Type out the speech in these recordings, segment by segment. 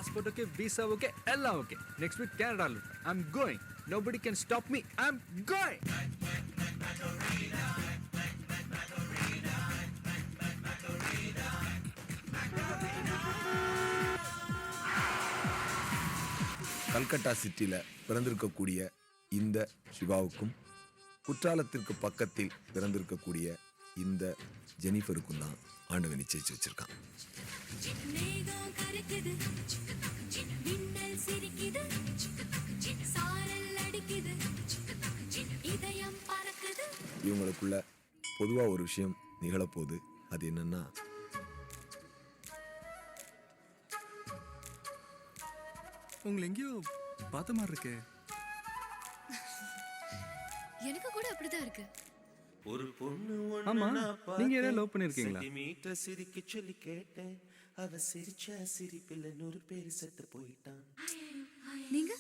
Passport okay, visa okay, எல்லாம் okay. Next week Canada. I'm going. Nobody can stop me. I'm going. Calcutta சிட்டியில் பிறந்திருக்கக்கூடிய இந்த சிவாவுக்கும் குற்றாலத்திற்கு பக்கத்தில் பிறந்திருக்கக்கூடிய இந்த ஜெனிஃபருக்கும் தான் ஆண்டவன் நிச்சயிச்சு வச்சிருக்கான். இவங்களுக்குள்ள பொதுவா ஒரு விஷயம் நிகழப்போகுது. அது என்னன்னா, உங்களை எங்கேயோ பார்த்த மாதிரி இருக்கு. எனக்கு கூட அப்படிதான் இருக்கு. ஒரு பொண்ணு ஆமா, நீங்க ஏதாவது லவ் பண்ணிருக்கீங்களா? மீட்டர் சிரிக்க சொல்லி கேட்டேன். அவ சிரிச்ச சிரிப்பில் 100 பேர் செத்து போயிட்டான். நீங்க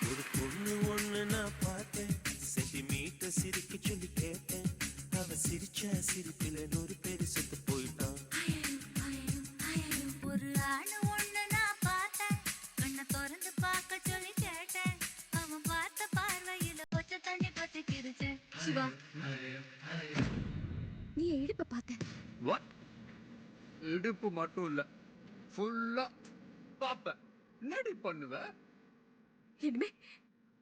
ஒரு பொண்ணு ஒண்ணு நான் பார்த்தேன். சென்டிமீட்டர் சிரிக்க சொல்லி கேட்டேன். அவ சிரிச்ச சிரிப்பில் 100 பேர் செத்து போயிட்டான். ஒரு ஆணு ஒண்ணு நான் பார்த்தேன். கண்ணை திறந்து பார்க்க சொல்லி கேட்டேன். அவன் பார்த்த பார்வையில பச்சை தண்ணி பத்திக்கிருச்சு. சிவா, நீ என் இடுப்பை பார்த்த. வாட்? இடுப்பு மட்டும் இல்ல, ஃபுல்லா பாப்ப. என்னடி பண்ணுவ? இனிமே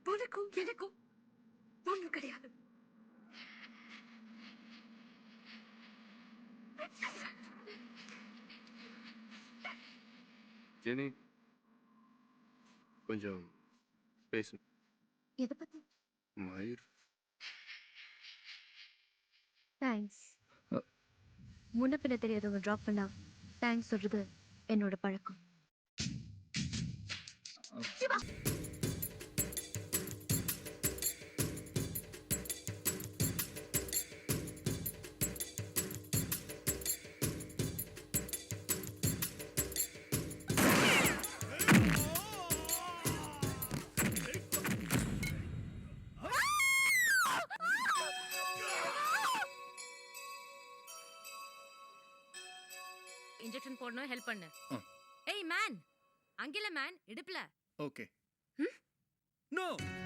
உனக்கும் எனக்கும் ஒண்ணு கிடையாது. ஜெனி, கொஞ்சம் பேசு. எதை பத்தி? மயூர், தேங்க்ஸ். முன்ன பின்ன தெரியாதவங்க ட்ராப் பண்ணா தேங்க்ஸ் சொல்றது என்னோட பழக்கம். இன்ஜெக்ஷன் போடணும், ஹெல்ப் பண்ணு. ஏய் மேன், அங்கில மேன், இடுப்புல. ஓகே. நோ